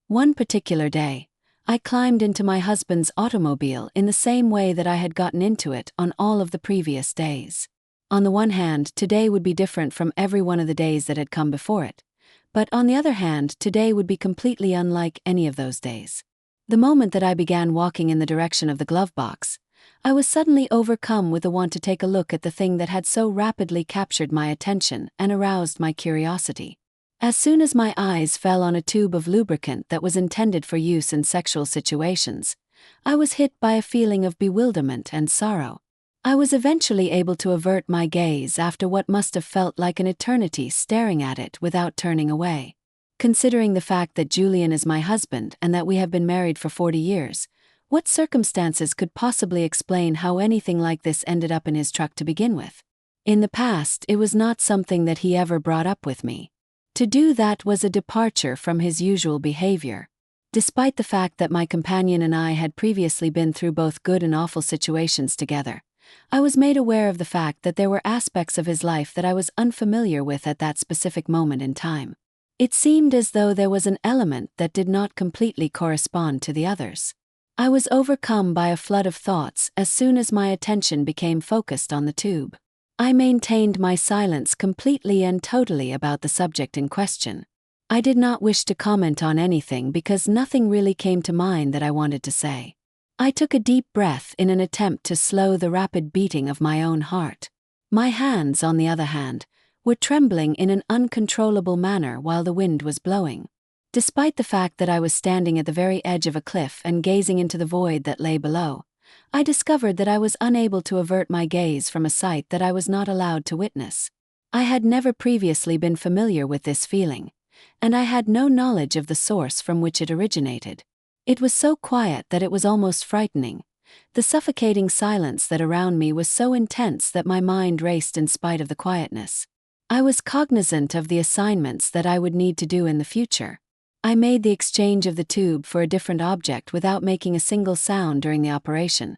One particular day, I climbed into my husband's automobile in the same way that I had gotten into it on all of the previous days. On the one hand, today would be different from every one of the days that had come before it. But on the other hand, today would be completely unlike any of those days. The moment that I began walking in the direction of the glove box, I was suddenly overcome with the want to take a look at the thing that had so rapidly captured my attention and aroused my curiosity. As soon as my eyes fell on a tube of lubricant that was intended for use in sexual situations, I was hit by a feeling of bewilderment and sorrow. I was eventually able to avert my gaze after what must have felt like an eternity staring at it without turning away. Considering the fact that Julian is my husband and that we have been married for 40 years, what circumstances could possibly explain how anything like this ended up in his truck to begin with? In the past, it was not something that he ever brought up with me. To do that was a departure from his usual behavior. Despite the fact that my companion and I had previously been through both good and awful situations together, I was made aware of the fact that there were aspects of his life that I was unfamiliar with at that specific moment in time. It seemed as though there was an element that did not completely correspond to the others. I was overcome by a flood of thoughts as soon as my attention became focused on the tube. I maintained my silence completely and totally about the subject in question. I did not wish to comment on anything because nothing really came to mind that I wanted to say. I took a deep breath in an attempt to slow the rapid beating of my own heart. My hands, on the other hand, were trembling in an uncontrollable manner while the wind was blowing. Despite the fact that I was standing at the very edge of a cliff and gazing into the void that lay below, I discovered that I was unable to avert my gaze from a sight that I was not allowed to witness. I had never previously been familiar with this feeling, and I had no knowledge of the source from which it originated. It was so quiet that it was almost frightening. The suffocating silence that around me was so intense that my mind raced in spite of the quietness. I was cognizant of the assignments that I would need to do in the future. I made the exchange of the tube for a different object without making a single sound during the operation.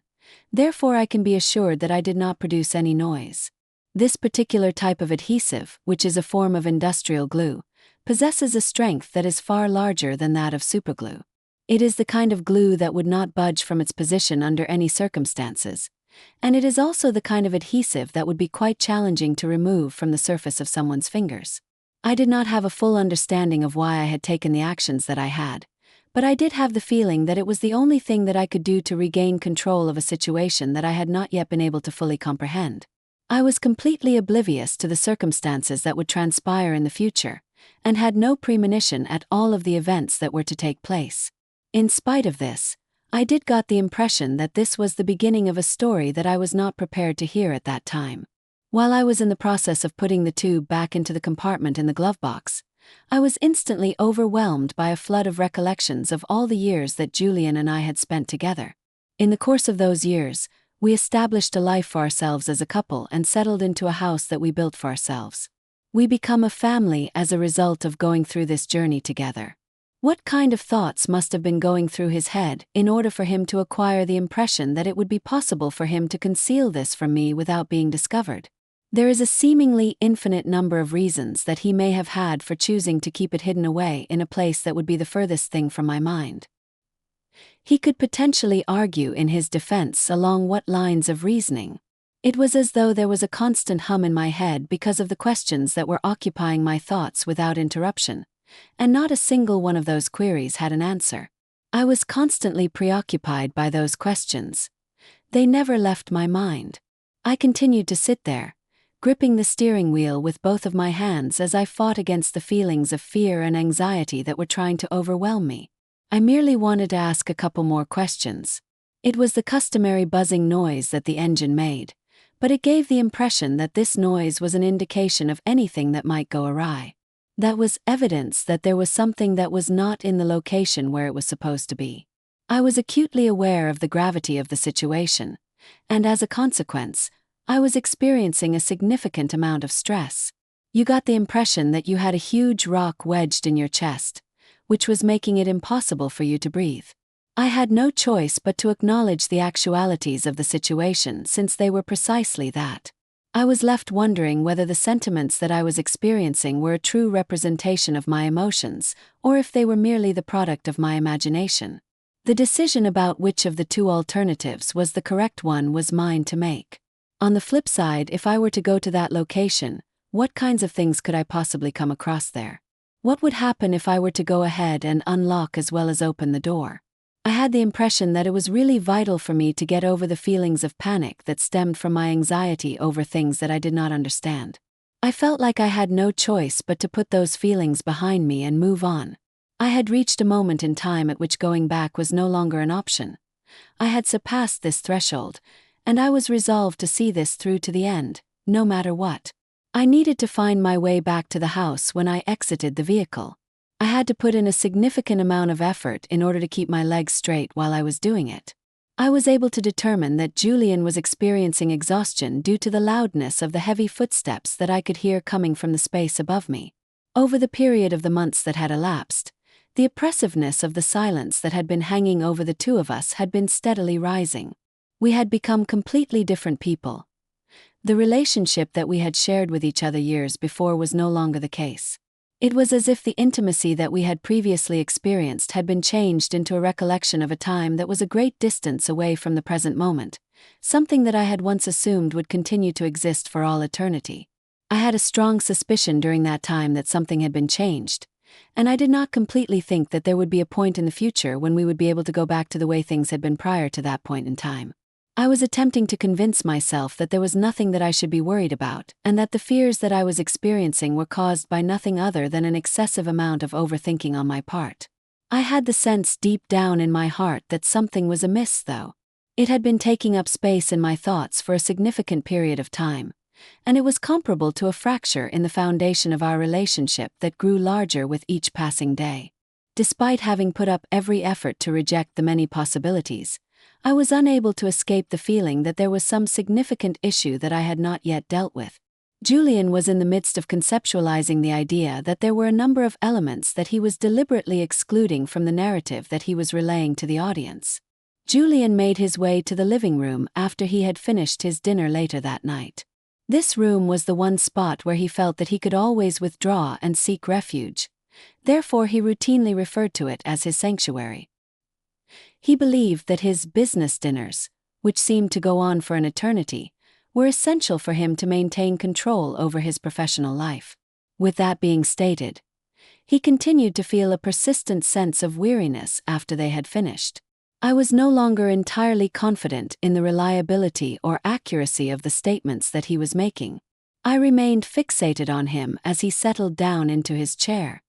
Therefore, I can be assured that I did not produce any noise. This particular type of adhesive, which is a form of industrial glue, possesses a strength that is far larger than that of superglue. It is the kind of glue that would not budge from its position under any circumstances, and it is also the kind of adhesive that would be quite challenging to remove from the surface of someone's fingers. I did not have a full understanding of why I had taken the actions that I had, but I did have the feeling that it was the only thing that I could do to regain control of a situation that I had not yet been able to fully comprehend. I was completely oblivious to the circumstances that would transpire in the future, and had no premonition at all of the events that were to take place. In spite of this, I did got the impression that this was the beginning of a story that I was not prepared to hear at that time. While I was in the process of putting the tube back into the compartment in the glove box, I was instantly overwhelmed by a flood of recollections of all the years that Julian and I had spent together. In the course of those years, we established a life for ourselves as a couple and settled into a house that we built for ourselves. We become a family as a result of going through this journey together. What kind of thoughts must have been going through his head in order for him to acquire the impression that it would be possible for him to conceal this from me without being discovered? There is a seemingly infinite number of reasons that he may have had for choosing to keep it hidden away in a place that would be the furthest thing from my mind. He could potentially argue in his defense along what lines of reasoning. It was as though there was a constant hum in my head because of the questions that were occupying my thoughts without interruption, and not a single one of those queries had an answer. I was constantly preoccupied by those questions. They never left my mind. I continued to sit there, gripping the steering wheel with both of my hands as I fought against the feelings of fear and anxiety that were trying to overwhelm me. I merely wanted to ask a couple more questions. It was the customary buzzing noise that the engine made, but it gave the impression that this noise was an indication of anything that might go awry. That was evidence that there was something that was not in the location where it was supposed to be. I was acutely aware of the gravity of the situation, and as a consequence, I was experiencing a significant amount of stress. You got the impression that you had a huge rock wedged in your chest, which was making it impossible for you to breathe. I had no choice but to acknowledge the actualities of the situation since they were precisely that. I was left wondering whether the sentiments that I was experiencing were a true representation of my emotions, or if they were merely the product of my imagination. The decision about which of the two alternatives was the correct one was mine to make. On the flip side, if I were to go to that location, what kinds of things could I possibly come across there? What would happen if I were to go ahead and unlock as well as open the door? I had the impression that it was really vital for me to get over the feelings of panic that stemmed from my anxiety over things that I did not understand. I felt like I had no choice but to put those feelings behind me and move on. I had reached a moment in time at which going back was no longer an option. I had surpassed this threshold, and I was resolved to see this through to the end, no matter what. I needed to find my way back to the house when I exited the vehicle. I had to put in a significant amount of effort in order to keep my legs straight while I was doing it. I was able to determine that Julian was experiencing exhaustion due to the loudness of the heavy footsteps that I could hear coming from the space above me. Over the period of the months that had elapsed, the oppressiveness of the silence that had been hanging over the two of us had been steadily rising. We had become completely different people. The relationship that we had shared with each other years before was no longer the case. It was as if the intimacy that we had previously experienced had been changed into a recollection of a time that was a great distance away from the present moment, something that I had once assumed would continue to exist for all eternity. I had a strong suspicion during that time that something had been changed, and I did not completely think that there would be a point in the future when we would be able to go back to the way things had been prior to that point in time. I was attempting to convince myself that there was nothing that I should be worried about, and that the fears that I was experiencing were caused by nothing other than an excessive amount of overthinking on my part. I had the sense deep down in my heart that something was amiss, though. It had been taking up space in my thoughts for a significant period of time, and it was comparable to a fracture in the foundation of our relationship that grew larger with each passing day. Despite having put up every effort to reject the many possibilities, I was unable to escape the feeling that there was some significant issue that I had not yet dealt with. Julian was in the midst of conceptualizing the idea that there were a number of elements that he was deliberately excluding from the narrative that he was relaying to the audience. Julian made his way to the living room after he had finished his dinner later that night. This room was the one spot where he felt that he could always withdraw and seek refuge. Therefore, he routinely referred to it as his sanctuary. He believed that his business dinners, which seemed to go on for an eternity, were essential for him to maintain control over his professional life. With that being stated, he continued to feel a persistent sense of weariness after they had finished. I was no longer entirely confident in the reliability or accuracy of the statements that he was making. I remained fixated on him as he settled down into his chair.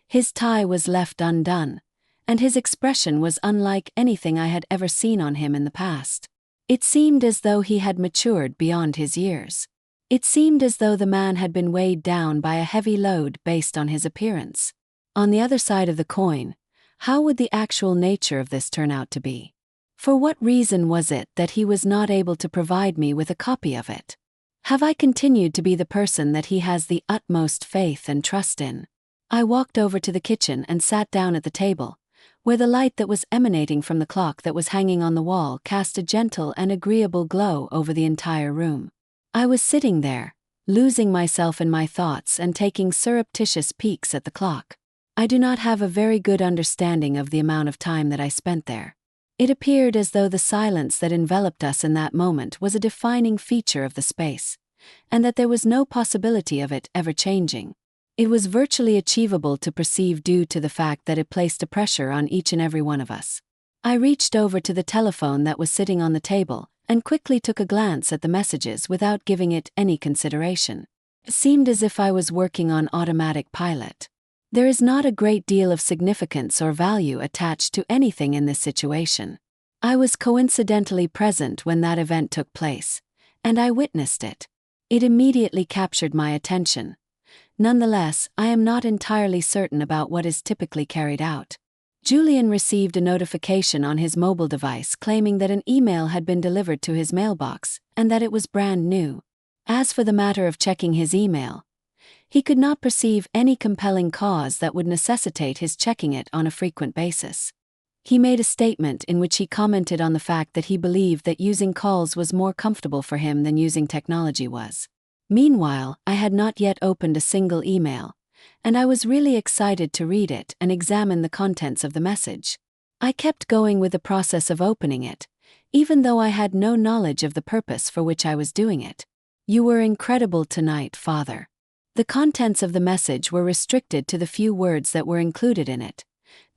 His tie was left undone, and his expression was unlike anything I had ever seen on him in the past. It seemed as though he had matured beyond his years. It seemed as though the man had been weighed down by a heavy load based on his appearance. On the other side of the coin, how would the actual nature of this turn out to be? For what reason was it that he was not able to provide me with a copy of it? Have I continued to be the person that he has the utmost faith and trust in? I walked over to the kitchen and sat down at the table, where the light that was emanating from the clock that was hanging on the wall cast a gentle and agreeable glow over the entire room. I was sitting there, losing myself in my thoughts and taking surreptitious peeks at the clock. I do not have a very good understanding of the amount of time that I spent there. It appeared as though the silence that enveloped us in that moment was a defining feature of the space, and that there was no possibility of it ever changing. It was virtually achievable to perceive due to the fact that it placed a pressure on each and every one of us. I reached over to the telephone that was sitting on the table and quickly took a glance at the messages without giving it any consideration. It seemed as if I was working on automatic pilot. There is not a great deal of significance or value attached to anything in this situation. I was coincidentally present when that event took place, and I witnessed it. It immediately captured my attention. Nonetheless, I am not entirely certain about what is typically carried out. Julian received a notification on his mobile device claiming that an email had been delivered to his mailbox and that it was brand new. As for the matter of checking his email, he could not perceive any compelling cause that would necessitate his checking it on a frequent basis. He made a statement in which he commented on the fact that he believed that using calls was more comfortable for him than using technology was. Meanwhile, I had not yet opened a single email, and I was really excited to read it and examine the contents of the message. I kept going with the process of opening it, even though I had no knowledge of the purpose for which I was doing it. "You were incredible tonight, Father." The contents of the message were restricted to the few words that were included in it.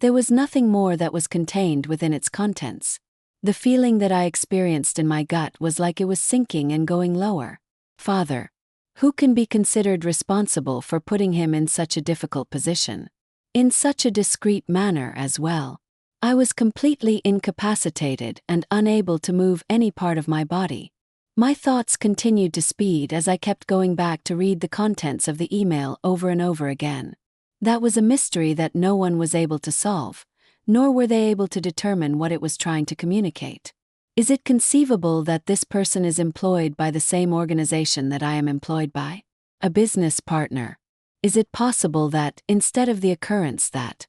There was nothing more that was contained within its contents. The feeling that I experienced in my gut was like it was sinking and going lower. Father, who can be considered responsible for putting him in such a difficult position? In such a discreet manner as well. I was completely incapacitated and unable to move any part of my body. My thoughts continued to speed as I kept going back to read the contents of the email over and over again. That was a mystery that no one was able to solve, nor were they able to determine what it was trying to communicate. Is it conceivable that this person is employed by the same organization that I am employed by? A business partner? Is it possible that, instead of the occurrence that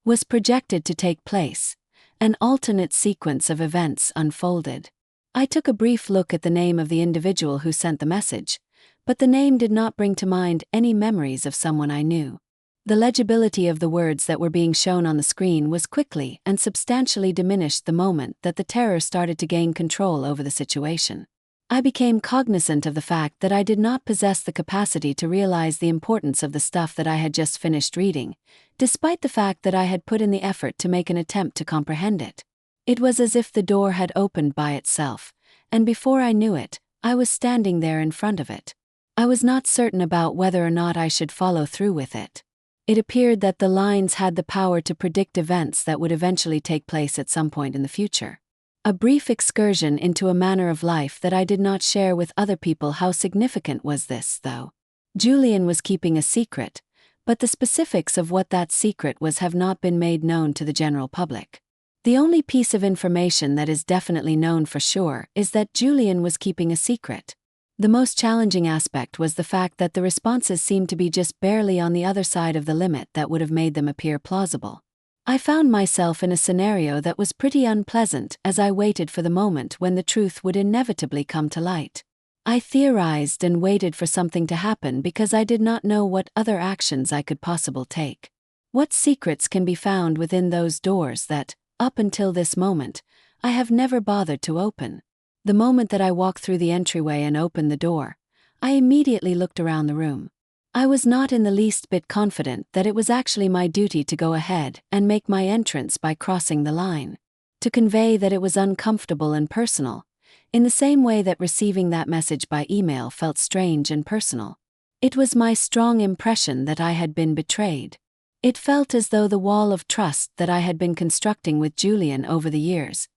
was projected to take place, an alternate sequence of events unfolded? I took a brief look at the name of the individual who sent the message, but the name did not bring to mind any memories of someone I knew. The legibility of the words that were being shown on the screen was quickly and substantially diminished the moment that the terror started to gain control over the situation. I became cognizant of the fact that I did not possess the capacity to realize the importance of the stuff that I had just finished reading, despite the fact that I had put in the effort to make an attempt to comprehend it. It was as if the door had opened by itself, and before I knew it, I was standing there in front of it. I was not certain about whether or not I should follow through with it. It appeared that the lines had the power to predict events that would eventually take place at some point in the future. A brief excursion into a manner of life that I did not share with other people. How significant was this, though? Julian was keeping a secret, but the specifics of what that secret was have not been made known to the general public. The only piece of information that is definitely known for sure is that Julian was keeping a secret. The most challenging aspect was the fact that the responses seemed to be just barely on the other side of the limit that would have made them appear plausible. I found myself in a scenario that was pretty unpleasant as I waited for the moment when the truth would inevitably come to light. I theorized and waited for something to happen because I did not know what other actions I could possibly take. What secrets can be found within those doors that, up until this moment, I have never bothered to open? The moment that I walked through the entryway and opened the door, I immediately looked around the room. I was not in the least bit confident that it was actually my duty to go ahead and make my entrance by crossing the line, to convey that it was uncomfortable and personal, in the same way that receiving that message by email felt strange and personal. It was my strong impression that I had been betrayed. It felt as though the wall of trust that I had been constructing with Julian over the years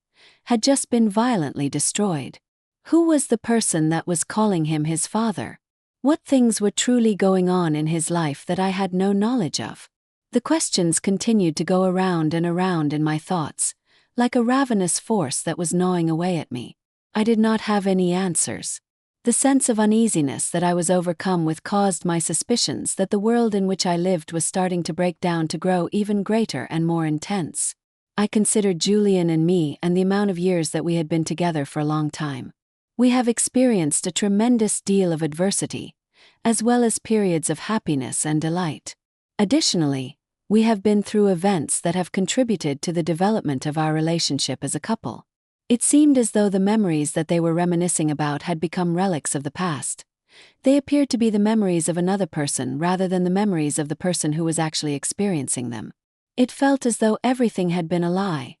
had just been violently destroyed. Who was the person that was calling him his father? What things were truly going on in his life that I had no knowledge of? The questions continued to go around and around in my thoughts, like a ravenous force that was gnawing away at me. I did not have any answers. The sense of uneasiness that I was overcome with caused my suspicions that the world in which I lived was starting to break down to grow even greater and more intense. I considered Julian and me and the amount of years that we had been together for a long time. We have experienced a tremendous deal of adversity, as well as periods of happiness and delight. Additionally, we have been through events that have contributed to the development of our relationship as a couple. It seemed as though the memories that they were reminiscing about had become relics of the past. They appeared to be the memories of another person rather than the memories of the person who was actually experiencing them. It felt as though everything had been a lie,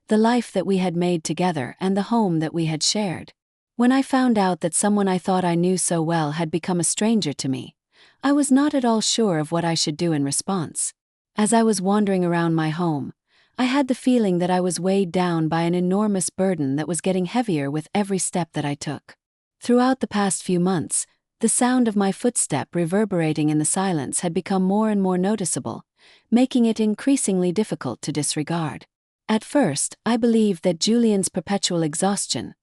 the life that we had made together and the home that we had shared. When I found out that someone I thought I knew so well had become a stranger to me, I was not at all sure of what I should do in response. As I was wandering around my home, I had the feeling that I was weighed down by an enormous burden that was getting heavier with every step that I took. Throughout the past few months, the sound of my footstep reverberating in the silence had become more and more noticeable, making it increasingly difficult to disregard. At first, I believed that Julian's perpetual exhaustion,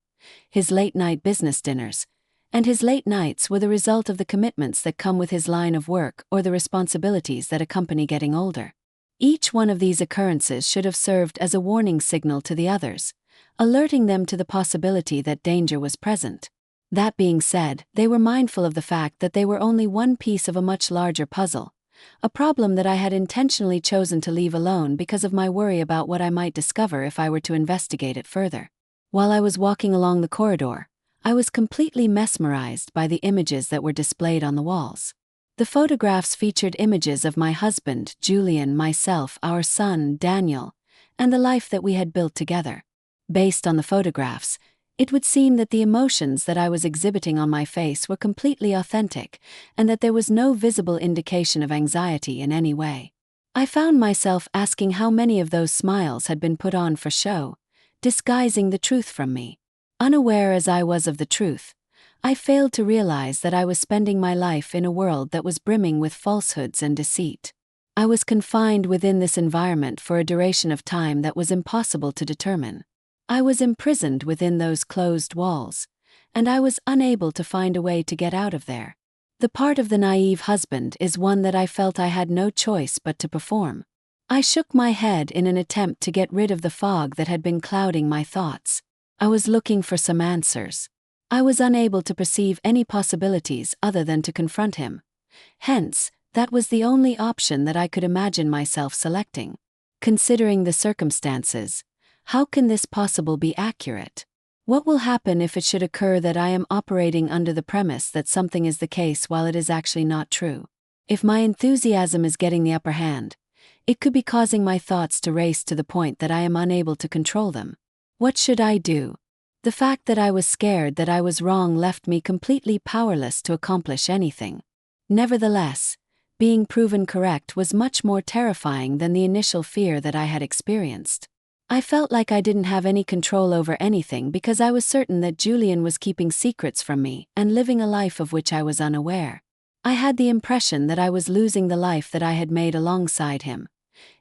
his late-night business dinners, and his late nights were the result of the commitments that come with his line of work or the responsibilities that accompany getting older. Each one of these occurrences should have served as a warning signal to the others, alerting them to the possibility that danger was present. That being said, they were mindful of the fact that they were only one piece of a much larger puzzle, a problem that I had intentionally chosen to leave alone because of my worry about what I might discover if I were to investigate it further. While I was walking along the corridor, I was completely mesmerized by the images that were displayed on the walls. The photographs featured images of my husband, Julian, myself, our son, Daniel, and the life that we had built together. Based on the photographs, it would seem that the emotions that I was exhibiting on my face were completely authentic, and that there was no visible indication of anxiety in any way. I found myself asking how many of those smiles had been put on for show, disguising the truth from me. Unaware as I was of the truth, I failed to realize that I was spending my life in a world that was brimming with falsehoods and deceit. I was confined within this environment for a duration of time that was impossible to determine. I was imprisoned within those closed walls, and I was unable to find a way to get out of there. The part of the naive husband is one that I felt I had no choice but to perform. I shook my head in an attempt to get rid of the fog that had been clouding my thoughts. I was looking for some answers. I was unable to perceive any possibilities other than to confront him. Hence, that was the only option that I could imagine myself selecting. Considering the circumstances, how can this possibly be accurate? What will happen if it should occur that I am operating under the premise that something is the case while it is actually not true? If my enthusiasm is getting the upper hand, it could be causing my thoughts to race to the point that I am unable to control them. What should I do? The fact that I was scared that I was wrong left me completely powerless to accomplish anything. Nevertheless, being proven correct was much more terrifying than the initial fear that I had experienced. I felt like I didn't have any control over anything because I was certain that Julian was keeping secrets from me and living a life of which I was unaware. I had the impression that I was losing the life that I had made alongside him.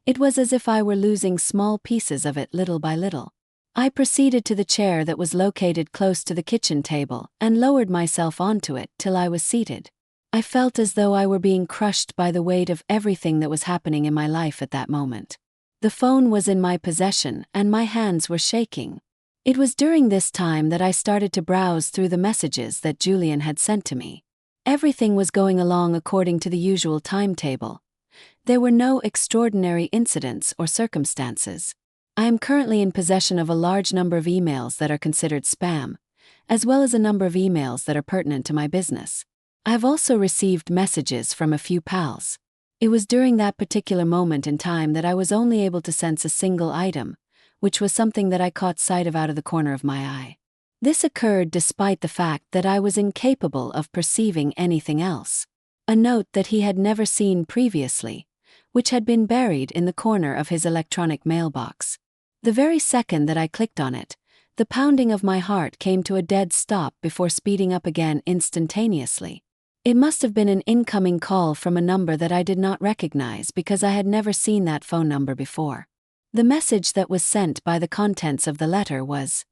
It was as if I were losing small pieces of it little by little. I proceeded to the chair that was located close to the kitchen table and lowered myself onto it till I was seated. I felt as though I were being crushed by the weight of everything that was happening in my life at that moment. The phone was in my possession and my hands were shaking. It was during this time that I started to browse through the messages that Julian had sent to me. Everything was going along according to the usual timetable. There were no extraordinary incidents or circumstances. I am currently in possession of a large number of emails that are considered spam, as well as a number of emails that are pertinent to my business. I have also received messages from a few pals. It was during that particular moment in time that I was only able to sense a single item, which was something that I caught sight of out of the corner of my eye. This occurred despite the fact that I was incapable of perceiving anything else. A note that he had never seen previously, which had been buried in the corner of his electronic mailbox. The very second that I clicked on it, the pounding of my heart came to a dead stop before speeding up again instantaneously. It must have been an incoming call from a number that I did not recognize because I had never seen that phone number before. The message that was sent by the contents of the letter was,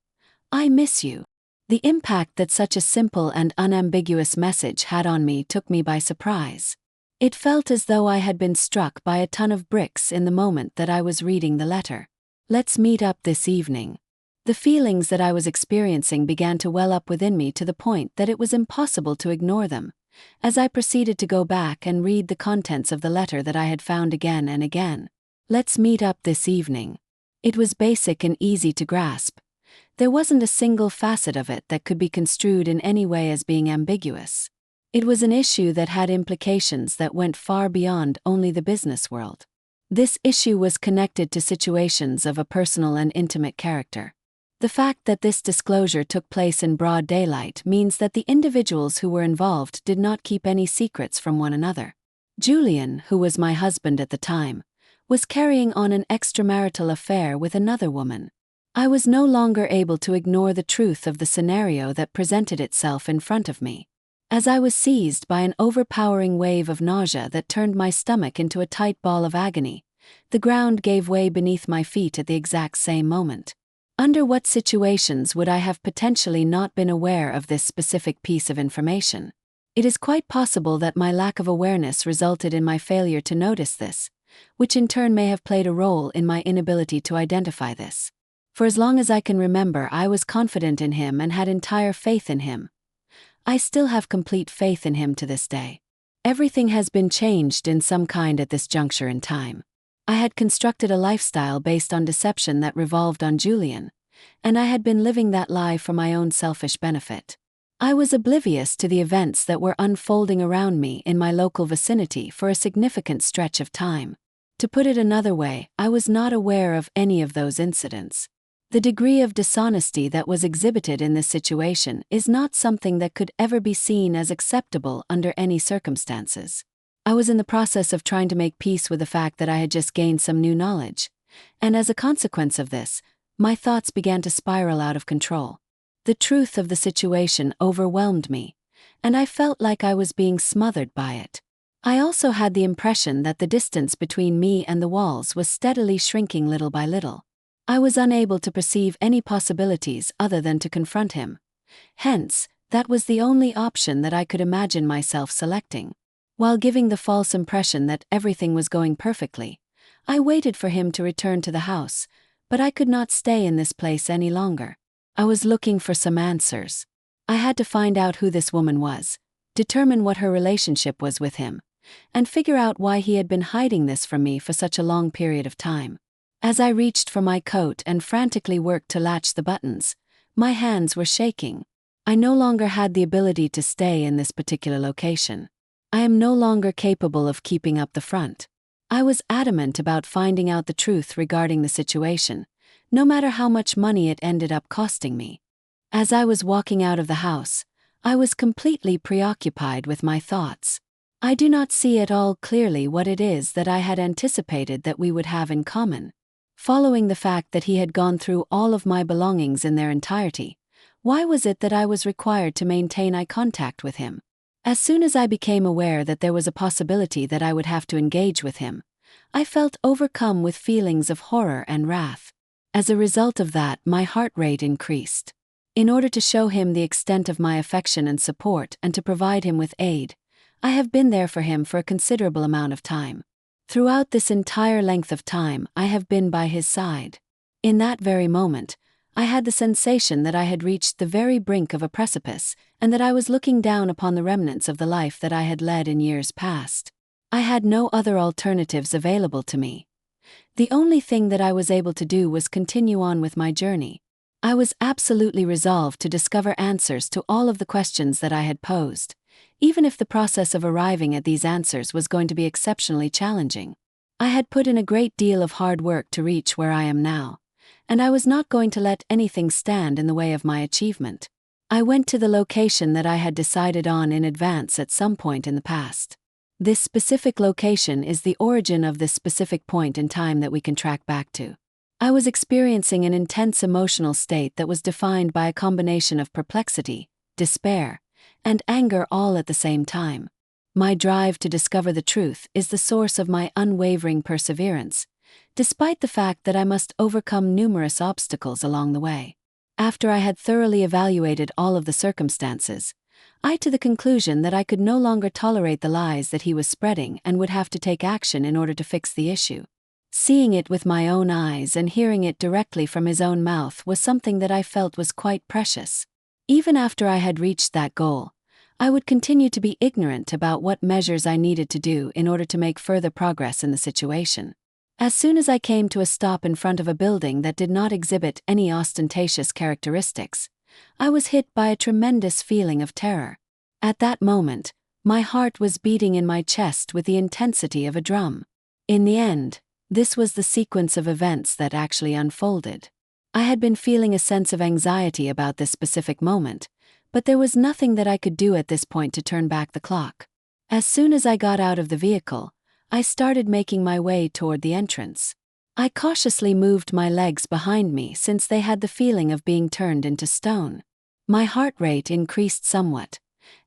"I miss you." The impact that such a simple and unambiguous message had on me took me by surprise. It felt as though I had been struck by a ton of bricks in the moment that I was reading the letter. "Let's meet up this evening." The feelings that I was experiencing began to well up within me to the point that it was impossible to ignore them, as I proceeded to go back and read the contents of the letter that I had found again and again. "Let's meet up this evening." It was basic and easy to grasp. There wasn't a single facet of it that could be construed in any way as being ambiguous. It was an issue that had implications that went far beyond only the business world. This issue was connected to situations of a personal and intimate character. The fact that this disclosure took place in broad daylight means that the individuals who were involved did not keep any secrets from one another. Julian, who was my husband at the time, was carrying on an extramarital affair with another woman. I was no longer able to ignore the truth of the scenario that presented itself in front of me. As I was seized by an overpowering wave of nausea that turned my stomach into a tight ball of agony, the ground gave way beneath my feet at the exact same moment. Under what situations would I have potentially not been aware of this specific piece of information? It is quite possible that my lack of awareness resulted in my failure to notice this, which in turn may have played a role in my inability to identify this. For as long as I can remember, I was confident in him and had entire faith in him. I still have complete faith in him to this day. Everything has been changed in some kind at this juncture in time. I had constructed a lifestyle based on deception that revolved on Julian, and I had been living that lie for my own selfish benefit. I was oblivious to the events that were unfolding around me in my local vicinity for a significant stretch of time. To put it another way, I was not aware of any of those incidents. The degree of dishonesty that was exhibited in this situation is not something that could ever be seen as acceptable under any circumstances. I was in the process of trying to make peace with the fact that I had just gained some new knowledge, and as a consequence of this, my thoughts began to spiral out of control. The truth of the situation overwhelmed me, and I felt like I was being smothered by it. I also had the impression that the distance between me and the walls was steadily shrinking little by little. I was unable to perceive any possibilities other than to confront him. Hence, that was the only option that I could imagine myself selecting. While giving the false impression that everything was going perfectly, I waited for him to return to the house, but I could not stay in this place any longer. I was looking for some answers. I had to find out who this woman was, determine what her relationship was with him, and figure out why he had been hiding this from me for such a long period of time. As I reached for my coat and frantically worked to latch the buttons, my hands were shaking. I no longer had the ability to stay in this particular location. I am no longer capable of keeping up the front. I was adamant about finding out the truth regarding the situation, no matter how much money it ended up costing me. As I was walking out of the house, I was completely preoccupied with my thoughts. I do not see at all clearly what it is that I had anticipated that we would have in common. Following the fact that he had gone through all of my belongings in their entirety, why was it that I was required to maintain eye contact with him? As soon as I became aware that there was a possibility that I would have to engage with him, I felt overcome with feelings of horror and wrath. As a result of that, my heart rate increased. In order to show him the extent of my affection and support and to provide him with aid, I have been there for him for a considerable amount of time. Throughout this entire length of time, I have been by his side. In that very moment, I had the sensation that I had reached the very brink of a precipice and that I was looking down upon the remnants of the life that I had led in years past. I had no other alternatives available to me. The only thing that I was able to do was continue on with my journey. I was absolutely resolved to discover answers to all of the questions that I had posed, even if the process of arriving at these answers was going to be exceptionally challenging. I had put in a great deal of hard work to reach where I am now, and I was not going to let anything stand in the way of my achievement. I went to the location that I had decided on in advance at some point in the past. This specific location is the origin of this specific point in time that we can track back to. I was experiencing an intense emotional state that was defined by a combination of perplexity, despair, and anger all at the same time. My drive to discover the truth is the source of my unwavering perseverance, despite the fact that I must overcome numerous obstacles along the way. After I had thoroughly evaluated all of the circumstances, I to the conclusion that I could no longer tolerate the lies that he was spreading and would have to take action in order to fix the issue. Seeing it with my own eyes and hearing it directly from his own mouth was something that I felt was quite precious. Even after I had reached that goal, I would continue to be ignorant about what measures I needed to do in order to make further progress in the situation. As soon as I came to a stop in front of a building that did not exhibit any ostentatious characteristics, I was hit by a tremendous feeling of terror. At that moment, my heart was beating in my chest with the intensity of a drum. In the end, this was the sequence of events that actually unfolded. I had been feeling a sense of anxiety about this specific moment, but there was nothing that I could do at this point to turn back the clock. As soon as I got out of the vehicle, I started making my way toward the entrance. I cautiously moved my legs behind me since they had the feeling of being turned into stone. My heart rate increased somewhat,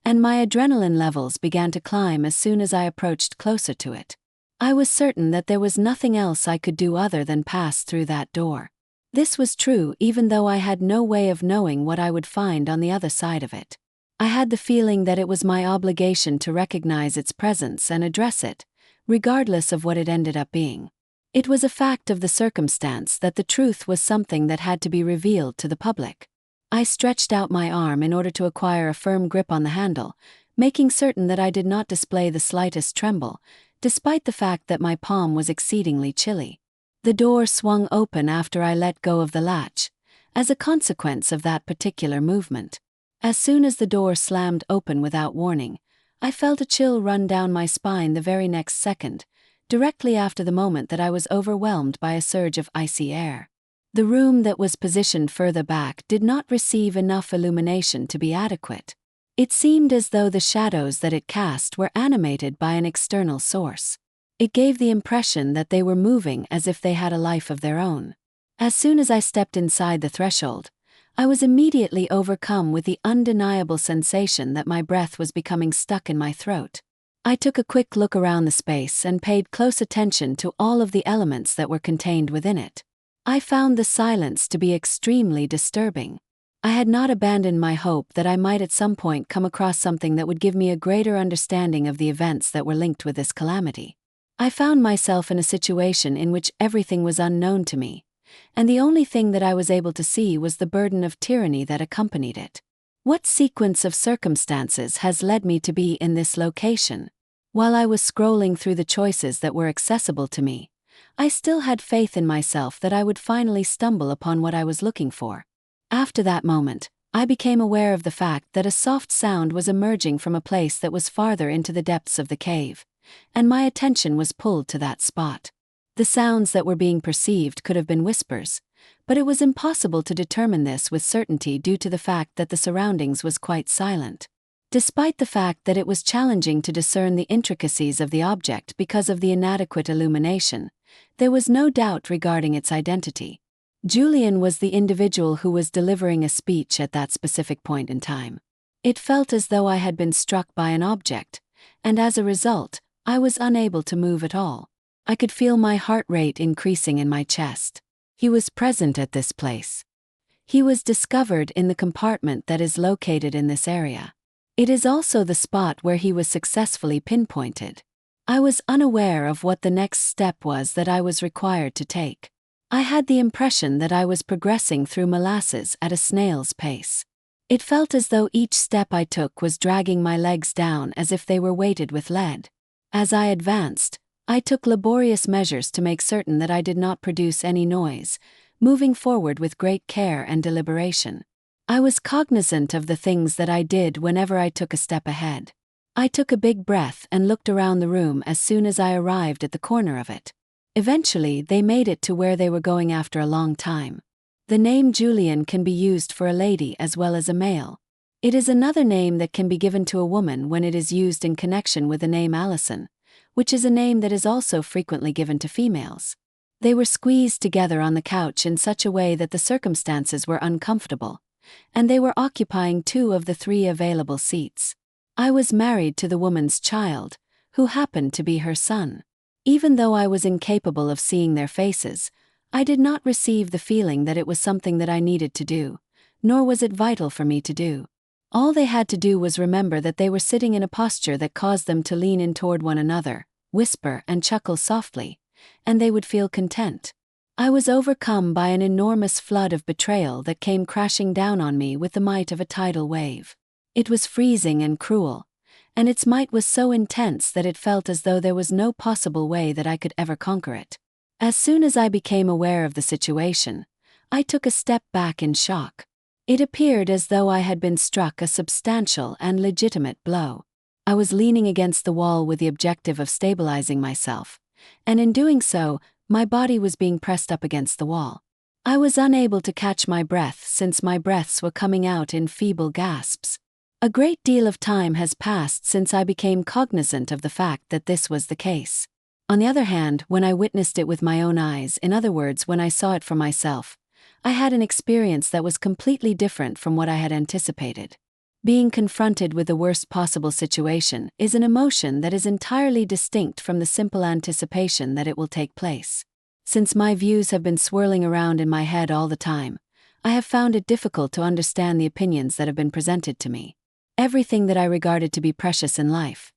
and my adrenaline levels began to climb as soon as I approached closer to it. I was certain that there was nothing else I could do other than pass through that door. This was true even though I had no way of knowing what I would find on the other side of it. I had the feeling that it was my obligation to recognize its presence and address it, regardless of what it ended up being. It was a fact of the circumstance that the truth was something that had to be revealed to the public. I stretched out my arm in order to acquire a firm grip on the handle, making certain that I did not display the slightest tremble, despite the fact that my palm was exceedingly chilly. The door swung open after I let go of the latch, as a consequence of that particular movement. As soon as the door slammed open without warning, I felt a chill run down my spine the very next second, directly after the moment that I was overwhelmed by a surge of icy air. The room that was positioned further back did not receive enough illumination to be adequate. It seemed as though the shadows that it cast were animated by an external source. It gave the impression that they were moving as if they had a life of their own. As soon as I stepped inside the threshold, I was immediately overcome with the undeniable sensation that my breath was becoming stuck in my throat. I took a quick look around the space and paid close attention to all of the elements that were contained within it. I found the silence to be extremely disturbing. I had not abandoned my hope that I might at some point come across something that would give me a greater understanding of the events that were linked with this calamity. I found myself in a situation in which everything was unknown to me, and the only thing that I was able to see was the burden of tyranny that accompanied it. What sequence of circumstances has led me to be in this location? While I was scrolling through the choices that were accessible to me, I still had faith in myself that I would finally stumble upon what I was looking for. After that moment, I became aware of the fact that a soft sound was emerging from a place that was farther into the depths of the cave, and my attention was pulled to that spot. The sounds that were being perceived could have been whispers, but it was impossible to determine this with certainty due to the fact that the surroundings was quite silent. Despite the fact that it was challenging to discern the intricacies of the object because of the inadequate illumination, there was no doubt regarding its identity. Julian was the individual who was delivering a speech at that specific point in time. It felt as though I had been struck by an object, and as a result, I was unable to move at all. I could feel my heart rate increasing in my chest. He was present at this place. He was discovered in the compartment that is located in this area. It is also the spot where he was successfully pinpointed. I was unaware of what the next step was that I was required to take. I had the impression that I was progressing through molasses at a snail's pace. It felt as though each step I took was dragging my legs down as if they were weighted with lead. As I advanced, I took laborious measures to make certain that I did not produce any noise, moving forward with great care and deliberation. I was cognizant of the things that I did whenever I took a step ahead. I took a big breath and looked around the room as soon as I arrived at the corner of it. Eventually, they made it to where they were going after a long time. The name Julian can be used for a lady as well as a male. It is another name that can be given to a woman when it is used in connection with the name Allison, which is a name that is also frequently given to females. They were squeezed together on the couch in such a way that the circumstances were uncomfortable, and they were occupying 2 of the 3 available seats. I was married to the woman's child, who happened to be her son. Even though I was incapable of seeing their faces, I did not receive the feeling that it was something that I needed to do, nor was it vital for me to do. All they had to do was remember that they were sitting in a posture that caused them to lean in toward one another, whisper and chuckle softly, and they would feel content. I was overcome by an enormous flood of betrayal that came crashing down on me with the might of a tidal wave. It was freezing and cruel, and its might was so intense that it felt as though there was no possible way that I could ever conquer it. As soon as I became aware of the situation, I took a step back in shock. It appeared as though I had been struck a substantial and legitimate blow. I was leaning against the wall with the objective of stabilizing myself, and in doing so, my body was being pressed up against the wall. I was unable to catch my breath since my breaths were coming out in feeble gasps. A great deal of time has passed since I became cognizant of the fact that this was the case. On the other hand, when I witnessed it with my own eyes, in other words, when I saw it for myself, I had an experience that was completely different from what I had anticipated. Being confronted with the worst possible situation is an emotion that is entirely distinct from the simple anticipation that it will take place. Since my views have been swirling around in my head all the time, I have found it difficult to understand the opinions that have been presented to me. Everything that I regarded to be precious in life,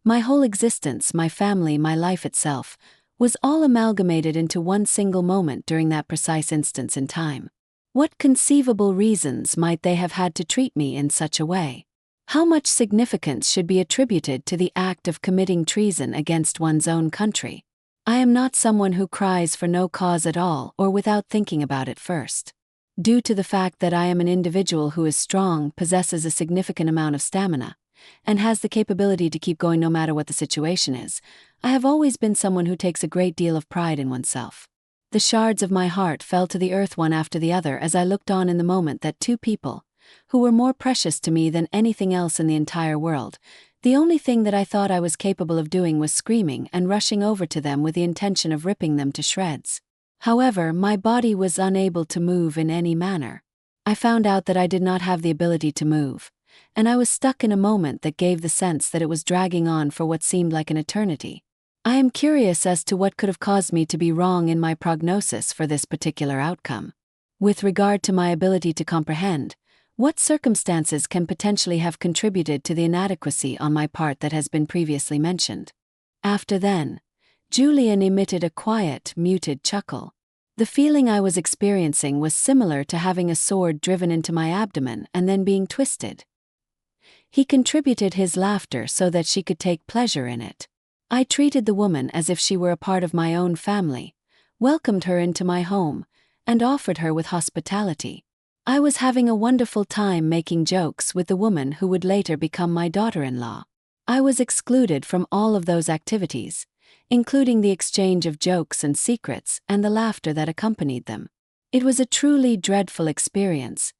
My whole existence, my family, my life itself, was all amalgamated into one single moment during that precise instance in time. What conceivable reasons might they have had to treat me in such a way? How much significance should be attributed to the act of committing treason against one's own country? I am not someone who cries for no cause at all or without thinking about it first. Due to the fact that I am an individual who is strong, possesses a significant amount of stamina, and has the capability to keep going no matter what the situation is, I have always been someone who takes a great deal of pride in oneself. The shards of my heart fell to the earth one after the other as I looked on in the moment that two people, who were more precious to me than anything else in the entire world, the only thing that I thought I was capable of doing was screaming and rushing over to them with the intention of ripping them to shreds. However, my body was unable to move in any manner. I found out that I did not have the ability to move, and I was stuck in a moment that gave the sense that it was dragging on for what seemed like an eternity. I am curious as to what could have caused me to be wrong in my prognosis for this particular outcome. With regard to my ability to comprehend, what circumstances can potentially have contributed to the inadequacy on my part that has been previously mentioned? After then, Julian emitted a quiet, muted chuckle. The feeling I was experiencing was similar to having a sword driven into my abdomen and then being twisted. He contributed his laughter so that she could take pleasure in it. I treated the woman as if she were a part of my own family, welcomed her into my home, and offered her with hospitality. I was having a wonderful time making jokes with the woman who would later become my daughter-in-law. I was excluded from all of those activities, including the exchange of jokes and secrets and the laughter that accompanied them. It was a truly dreadful experience,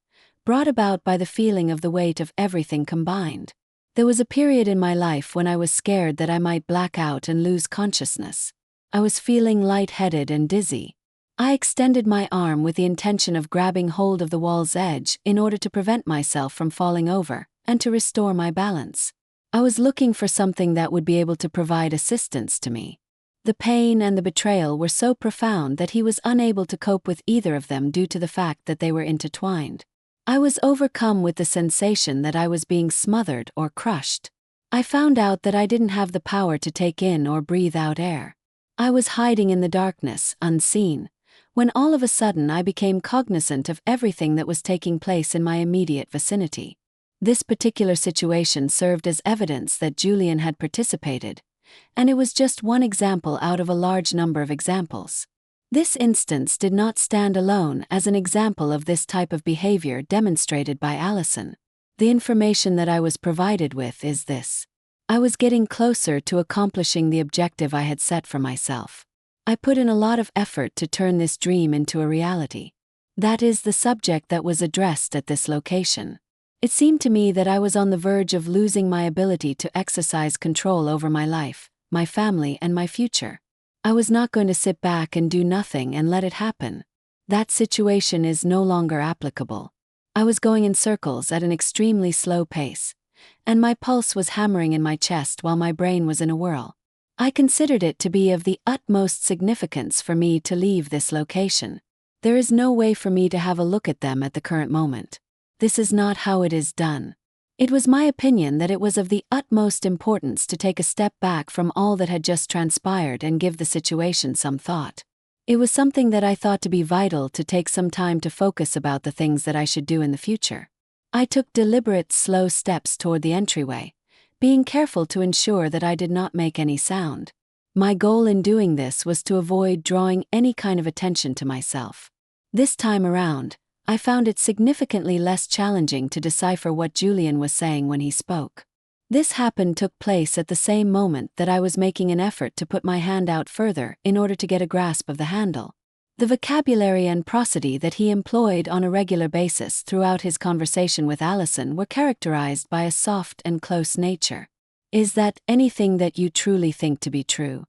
brought about by the feeling of the weight of everything combined. There was a period in my life when I was scared that I might black out and lose consciousness. I was feeling lightheaded and dizzy. I extended my arm with the intention of grabbing hold of the wall's edge in order to prevent myself from falling over and to restore my balance. I was looking for something that would be able to provide assistance to me. The pain and the betrayal were so profound that he was unable to cope with either of them due to the fact that they were intertwined. I was overcome with the sensation that I was being smothered or crushed. I found out that I didn't have the power to take in or breathe out air. I was hiding in the darkness, unseen, when all of a sudden I became cognizant of everything that was taking place in my immediate vicinity. This particular situation served as evidence that Julian had participated, and it was just one example out of a large number of examples. This instance did not stand alone as an example of this type of behavior demonstrated by Allison. The information that I was provided with is this. I was getting closer to accomplishing the objective I had set for myself. I put in a lot of effort to turn this dream into a reality. That is the subject that was addressed at this location. It seemed to me that I was on the verge of losing my ability to exercise control over my life, my family, and my future. I was not going to sit back and do nothing and let it happen. That situation is no longer applicable. I was going in circles at an extremely slow pace, and my pulse was hammering in my chest while my brain was in a whirl. I considered it to be of the utmost significance for me to leave this location. There is no way for me to have a look at them at the current moment. This is not how it is done. It was my opinion that it was of the utmost importance to take a step back from all that had just transpired and give the situation some thought. It was something that I thought to be vital to take some time to focus about the things that I should do in the future. I took deliberate, slow steps toward the entryway, being careful to ensure that I did not make any sound. My goal in doing this was to avoid drawing any kind of attention to myself. This time around, I found it significantly less challenging to decipher what Julian was saying when he spoke. This took place at the same moment that I was making an effort to put my hand out further in order to get a grasp of the handle. The vocabulary and prosody that he employed on a regular basis throughout his conversation with Allison were characterized by a soft and close nature. Is that anything that you truly think to be true?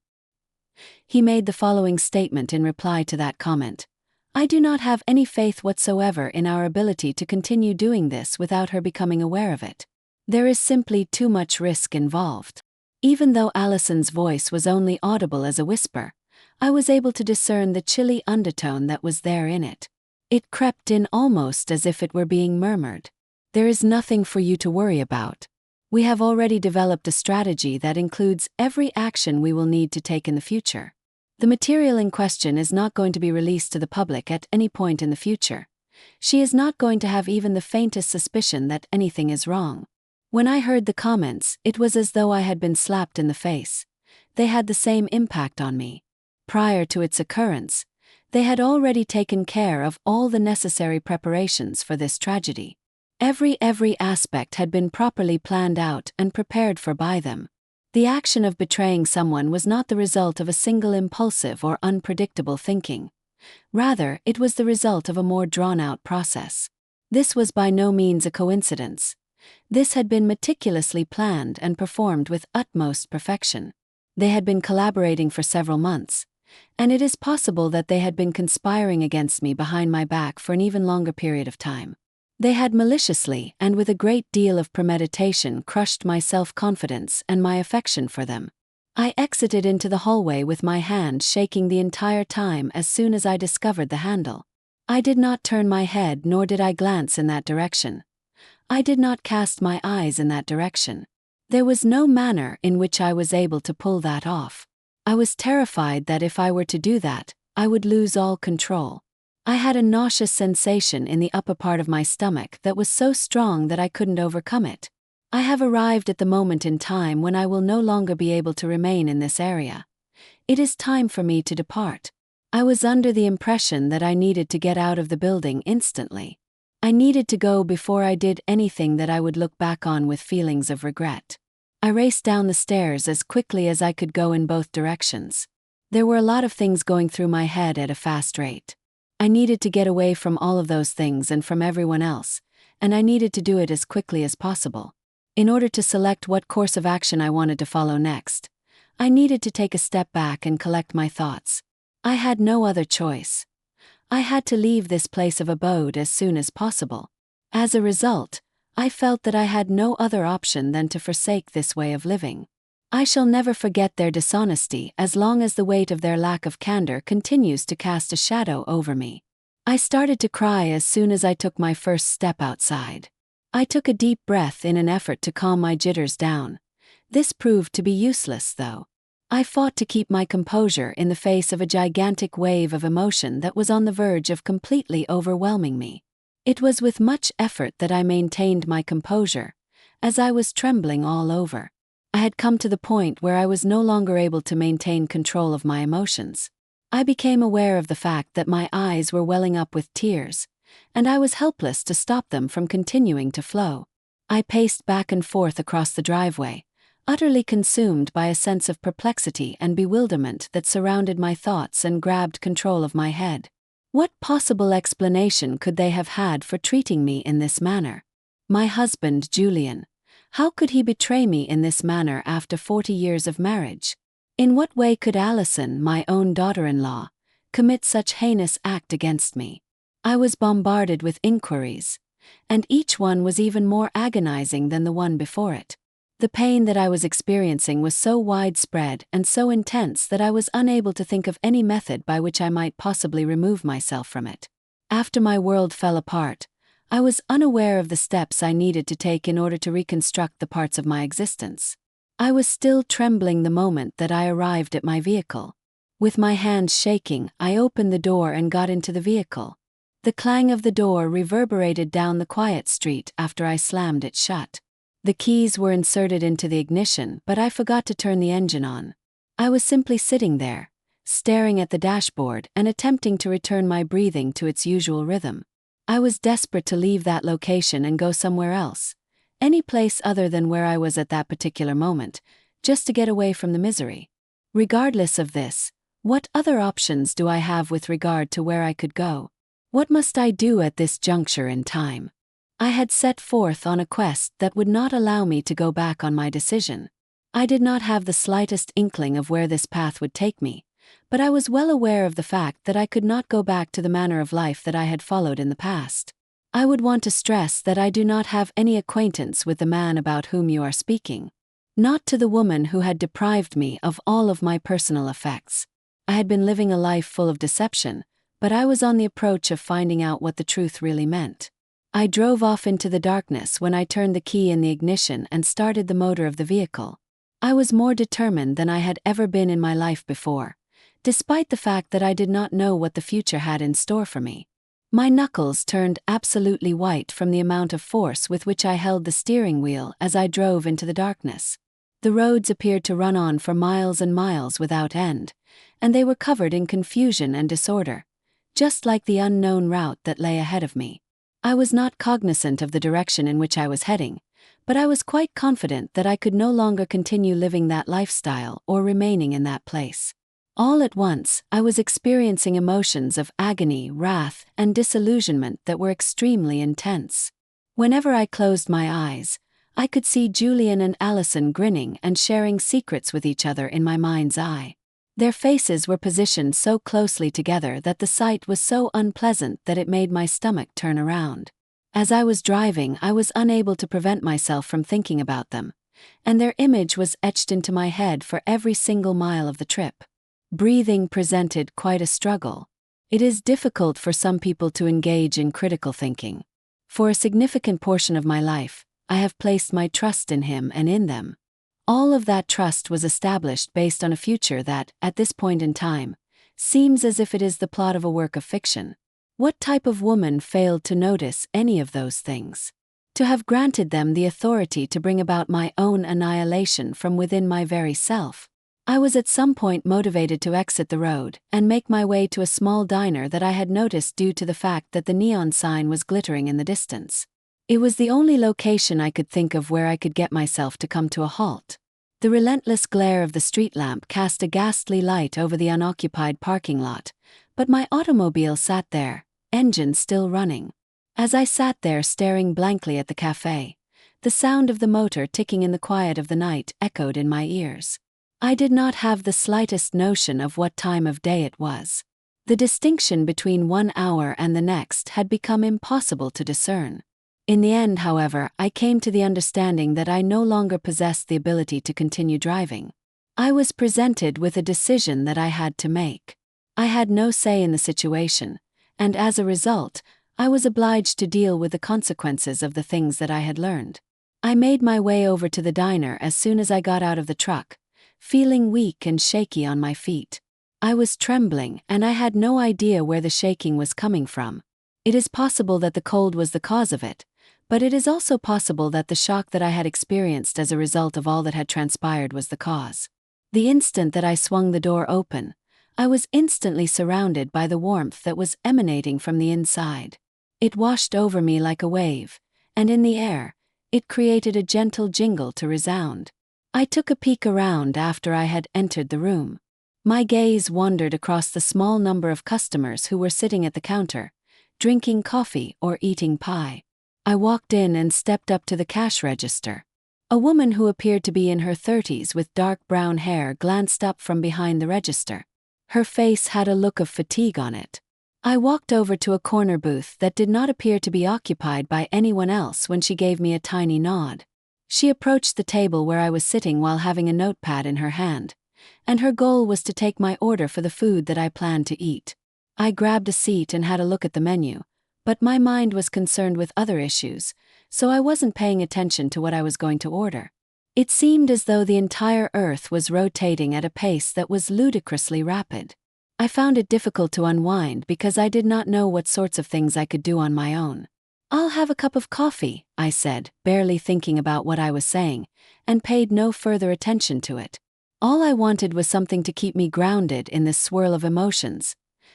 He made the following statement in reply to that comment. I do not have any faith whatsoever in our ability to continue doing this without her becoming aware of it. There is simply too much risk involved. Even though Allison's voice was only audible as a whisper, I was able to discern the chilly undertone that was there in it. It crept in almost as if it were being murmured. There is nothing for you to worry about. We have already developed a strategy that includes every action we will need to take in the future. The material in question is not going to be released to the public at any point in the future. She is not going to have even the faintest suspicion that anything is wrong. When I heard the comments, it was as though I had been slapped in the face. They had the same impact on me. Prior to its occurrence, they had already taken care of all the necessary preparations for this tragedy. Every aspect had been properly planned out and prepared for by them. The action of betraying someone was not the result of a single impulsive or unpredictable thinking. Rather, it was the result of a more drawn-out process. This was by no means a coincidence. This had been meticulously planned and performed with utmost perfection. They had been collaborating for several months, and it is possible that they had been conspiring against me behind my back for an even longer period of time. They had maliciously and with a great deal of premeditation crushed my self-confidence and my affection for them. I exited into the hallway with my hand shaking the entire time as soon as I discovered the handle. I did not turn my head nor did I glance in that direction. I did not cast my eyes in that direction. There was no manner in which I was able to pull that off. I was terrified that if I were to do that, I would lose all control. I had a nauseous sensation in the upper part of my stomach that was so strong that I couldn't overcome it. I have arrived at the moment in time when I will no longer be able to remain in this area. It is time for me to depart. I was under the impression that I needed to get out of the building instantly. I needed to go before I did anything that I would look back on with feelings of regret. I raced down the stairs as quickly as I could go in both directions. There were a lot of things going through my head at a fast rate. I needed to get away from all of those things and from everyone else, and I needed to do it as quickly as possible. In order to select what course of action I wanted to follow next, I needed to take a step back and collect my thoughts. I had no other choice. I had to leave this place of abode as soon as possible. As a result, I felt that I had no other option than to forsake this way of living. I shall never forget their dishonesty as long as the weight of their lack of candor continues to cast a shadow over me. I started to cry as soon as I took my first step outside. I took a deep breath in an effort to calm my jitters down. This proved to be useless, though. I fought to keep my composure in the face of a gigantic wave of emotion that was on the verge of completely overwhelming me. It was with much effort that I maintained my composure, as I was trembling all over. I had come to the point where I was no longer able to maintain control of my emotions. I became aware of the fact that my eyes were welling up with tears, and I was helpless to stop them from continuing to flow. I paced back and forth across the driveway, utterly consumed by a sense of perplexity and bewilderment that surrounded my thoughts and grabbed control of my head. What possible explanation could they have had for treating me in this manner? My husband, Julian. How could he betray me in this manner after 40 years of marriage? In what way could Allison, my own daughter-in-law, commit such heinous act against me? I was bombarded with inquiries, and each one was even more agonizing than the one before it. The pain that I was experiencing was so widespread and so intense that I was unable to think of any method by which I might possibly remove myself from it. After my world fell apart, I was unaware of the steps I needed to take in order to reconstruct the parts of my existence. I was still trembling the moment that I arrived at my vehicle. With my hands shaking, I opened the door and got into the vehicle. The clang of the door reverberated down the quiet street after I slammed it shut. The keys were inserted into the ignition, but I forgot to turn the engine on. I was simply sitting there, staring at the dashboard and attempting to return my breathing to its usual rhythm. I was desperate to leave that location and go somewhere else, any place other than where I was at that particular moment, just to get away from the misery. Regardless of this, what other options do I have with regard to where I could go? What must I do at this juncture in time? I had set forth on a quest that would not allow me to go back on my decision. I did not have the slightest inkling of where this path would take me, but I was well aware of the fact that I could not go back to the manner of life that I had followed in the past. I would want to stress that I do not have any acquaintance with the man about whom you are speaking. Not to the woman who had deprived me of all of my personal effects. I had been living a life full of deception, but I was on the approach of finding out what the truth really meant. I drove off into the darkness when I turned the key in the ignition and started the motor of the vehicle. I was more determined than I had ever been in my life before, despite the fact that I did not know what the future had in store for me. My knuckles turned absolutely white from the amount of force with which I held the steering wheel as I drove into the darkness. The roads appeared to run on for miles and miles without end, and they were covered in confusion and disorder, just like the unknown route that lay ahead of me. I was not cognizant of the direction in which I was heading, but I was quite confident that I could no longer continue living that lifestyle or remaining in that place. All at once, I was experiencing emotions of agony, wrath, and disillusionment that were extremely intense. Whenever I closed my eyes, I could see Julian and Allison grinning and sharing secrets with each other in my mind's eye. Their faces were positioned so closely together that the sight was so unpleasant that it made my stomach turn around. As I was driving, I was unable to prevent myself from thinking about them, and their image was etched into my head for every single mile of the trip. Breathing presented quite a struggle. It is difficult for some people to engage in critical thinking. For a significant portion of my life, I have placed my trust in him and in them. All of that trust was established based on a future that, at this point in time, seems as if it is the plot of a work of fiction. What type of woman failed to notice any of those things? To have granted them the authority to bring about my own annihilation from within my very self. I was at some point motivated to exit the road and make my way to a small diner that I had noticed due to the fact that the neon sign was glittering in the distance. It was the only location I could think of where I could get myself to come to a halt. The relentless glare of the street lamp cast a ghastly light over the unoccupied parking lot, but my automobile sat there, engine still running. As I sat there staring blankly at the cafe, the sound of the motor ticking in the quiet of the night echoed in my ears. I did not have the slightest notion of what time of day it was. The distinction between 1 hour and the next had become impossible to discern. In the end, however, I came to the understanding that I no longer possessed the ability to continue driving. I was presented with a decision that I had to make. I had no say in the situation, and as a result, I was obliged to deal with the consequences of the things that I had learned. I made my way over to the diner as soon as I got out of the truck, feeling weak and shaky on my feet. I was trembling, and I had no idea where the shaking was coming from. It is possible that the cold was the cause of it, but it is also possible that the shock that I had experienced as a result of all that had transpired was the cause. The instant that I swung the door open, I was instantly surrounded by the warmth that was emanating from the inside. It washed over me like a wave, and in the air, it created a gentle jingle to resound. I took a peek around after I had entered the room. My gaze wandered across the small number of customers who were sitting at the counter, drinking coffee or eating pie. I walked in and stepped up to the cash register. A woman who appeared to be in her 30s with dark brown hair glanced up from behind the register. Her face had a look of fatigue on it. I walked over to a corner booth that did not appear to be occupied by anyone else when she gave me a tiny nod. She approached the table where I was sitting while having a notepad in her hand, and her goal was to take my order for the food that I planned to eat. I grabbed a seat and had a look at the menu, but my mind was concerned with other issues, so I wasn't paying attention to what I was going to order. It seemed as though the entire earth was rotating at a pace that was ludicrously rapid. I found it difficult to unwind because I did not know what sorts of things I could do on my own. "I'll have a cup of coffee," I said, barely thinking about what I was saying, and paid no further attention to it. All I wanted was something to keep me grounded in this swirl of emotions,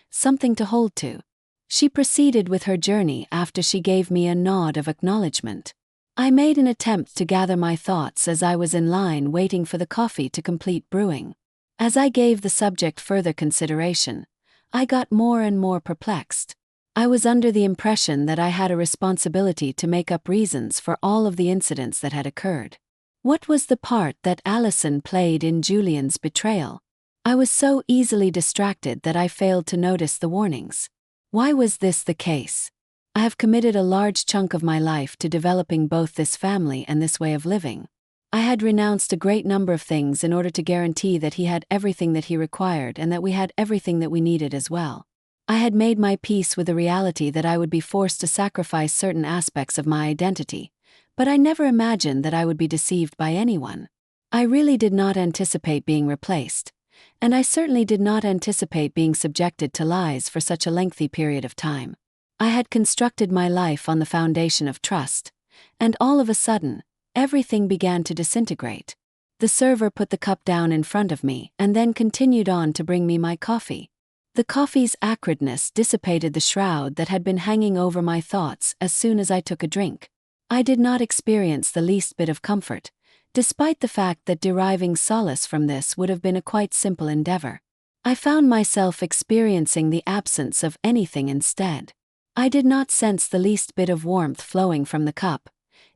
something to hold to. She proceeded with her journey after she gave me a nod of acknowledgement. I made an attempt to gather my thoughts as I was in line waiting for the coffee to complete brewing. As I gave the subject further consideration, I got more and more perplexed. I was under the impression that I had a responsibility to make up reasons for all of the incidents that had occurred. What was the part that Allison played in Julian's betrayal? I was so easily distracted that I failed to notice the warnings. Why was this the case? I have committed a large chunk of my life to developing both this family and this way of living. I had renounced a great number of things in order to guarantee that he had everything that he required and that we had everything that we needed as well. I had made my peace with the reality that I would be forced to sacrifice certain aspects of my identity, but I never imagined that I would be deceived by anyone. I really did not anticipate being replaced, and I certainly did not anticipate being subjected to lies for such a lengthy period of time. I had constructed my life on the foundation of trust, and all of a sudden, everything began to disintegrate. The server put the cup down in front of me and then continued on to bring me my coffee. The coffee's acridness dissipated the shroud that had been hanging over my thoughts as soon as I took a drink. I did not experience the least bit of comfort, despite the fact that deriving solace from this would have been a quite simple endeavor. I found myself experiencing the absence of anything instead. I did not sense the least bit of warmth flowing from the cup.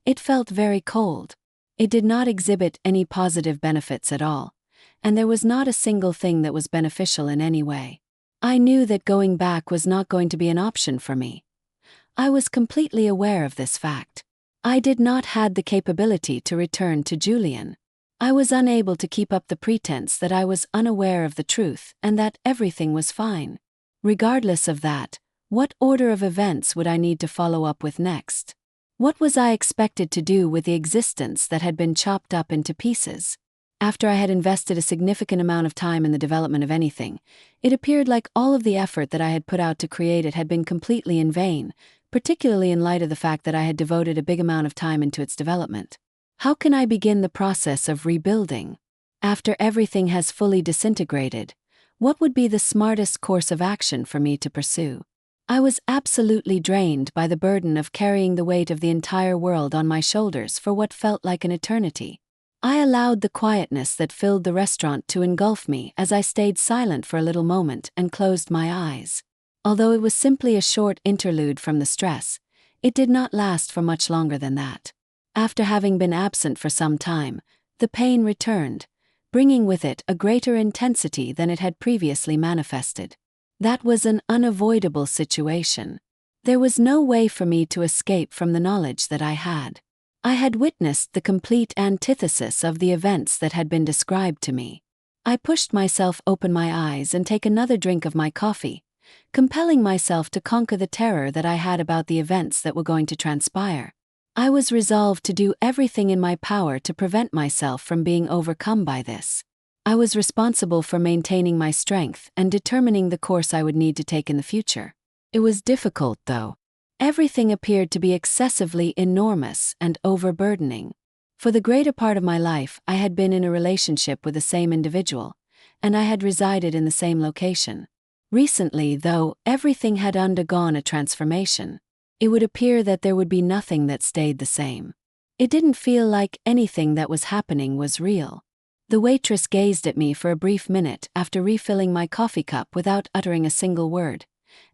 It felt very cold. It did not exhibit any positive benefits at all, and there was not a single thing that was beneficial in any way. I knew that going back was not going to be an option for me. I was completely aware of this fact. I did not have the capability to return to Julian. I was unable to keep up the pretense that I was unaware of the truth and that everything was fine. Regardless of that, what order of events would I need to follow up with next? What was I expected to do with the existence that had been chopped up into pieces? After I had invested a significant amount of time in the development of anything, it appeared like all of the effort that I had put out to create it had been completely in vain, particularly in light of the fact that I had devoted a big amount of time into its development. How can I begin the process of rebuilding? After everything has fully disintegrated, what would be the smartest course of action for me to pursue? I was absolutely drained by the burden of carrying the weight of the entire world on my shoulders for what felt like an eternity. I allowed the quietness that filled the restaurant to engulf me as I stayed silent for a little moment and closed my eyes. Although it was simply a short interlude from the stress, it did not last for much longer than that. After having been absent for some time, the pain returned, bringing with it a greater intensity than it had previously manifested. That was an unavoidable situation. There was no way for me to escape from the knowledge that I had. I had witnessed the complete antithesis of the events that had been described to me. I pushed myself open my eyes and take another drink of my coffee, compelling myself to conquer the terror that I had about the events that were going to transpire. I was resolved to do everything in my power to prevent myself from being overcome by this. I was responsible for maintaining my strength and determining the course I would need to take in the future. It was difficult, though. Everything appeared to be excessively enormous and overburdening. For the greater part of my life, I had been in a relationship with the same individual, and I had resided in the same location. Recently, though, everything had undergone a transformation. It would appear that there would be nothing that stayed the same. It didn't feel like anything that was happening was real. The waitress gazed at me for a brief minute after refilling my coffee cup without uttering a single word,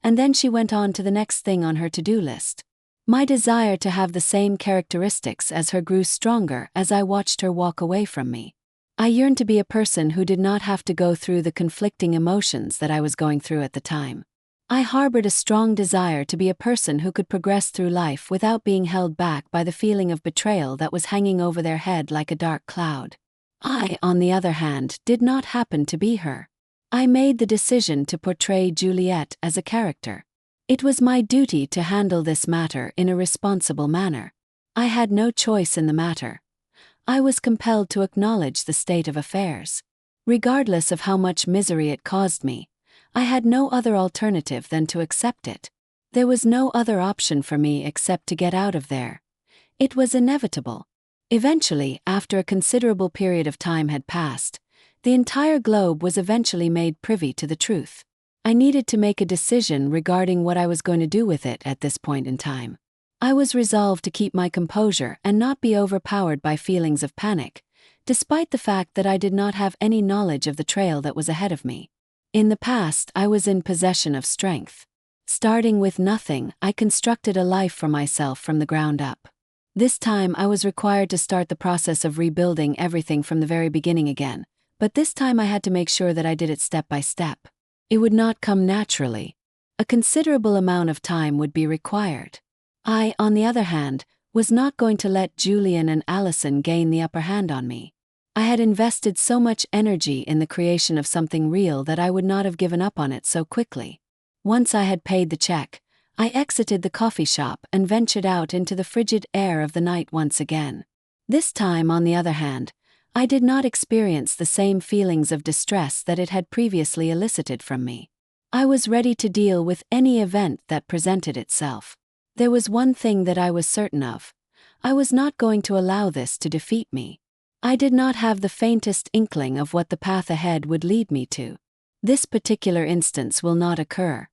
and then she went on to the next thing on her to-do list. My desire to have the same characteristics as her grew stronger as I watched her walk away from me. I yearned to be a person who did not have to go through the conflicting emotions that I was going through at the time. I harbored a strong desire to be a person who could progress through life without being held back by the feeling of betrayal that was hanging over their head like a dark cloud. I, on the other hand, did not happen to be her. I made the decision to portray Juliet as a character. It was my duty to handle this matter in a responsible manner. I had no choice in the matter. I was compelled to acknowledge the state of affairs. Regardless of how much misery it caused me, I had no other alternative than to accept it. There was no other option for me except to get out of there. It was inevitable. Eventually, after a considerable period of time had passed, the entire globe was eventually made privy to the truth. I needed to make a decision regarding what I was going to do with it at this point in time. I was resolved to keep my composure and not be overpowered by feelings of panic, despite the fact that I did not have any knowledge of the trail that was ahead of me. In the past, I was in possession of strength. Starting with nothing, I constructed a life for myself from the ground up. This time I was required to start the process of rebuilding everything from the very beginning again, but this time I had to make sure that I did it step by step. It would not come naturally. A considerable amount of time would be required. I, on the other hand, was not going to let Julian and Allison gain the upper hand on me. I had invested so much energy in the creation of something real that I would not have given up on it so quickly. Once I had paid the check, I exited the coffee shop and ventured out into the frigid air of the night once again. This time, on the other hand, I did not experience the same feelings of distress that it had previously elicited from me. I was ready to deal with any event that presented itself. There was one thing that I was certain of. I was not going to allow this to defeat me. I did not have the faintest inkling of what the path ahead would lead me to. This particular instance will not occur,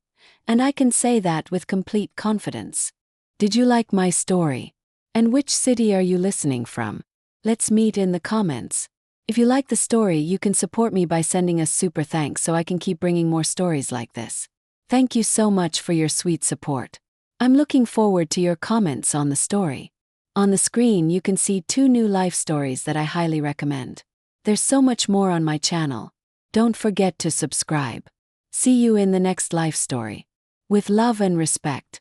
and I can say that with complete confidence. Did you like my story? And which city are you listening from? Let's meet in the comments. If you like the story, you can support me by sending a super thanks so I can keep bringing more stories like this. Thank you so much for your sweet support. I'm looking forward to your comments on the story. On the screen you can see 2 new life stories that I highly recommend. There's so much more on my channel. Don't forget to subscribe. See you in the next life story. With love and respect.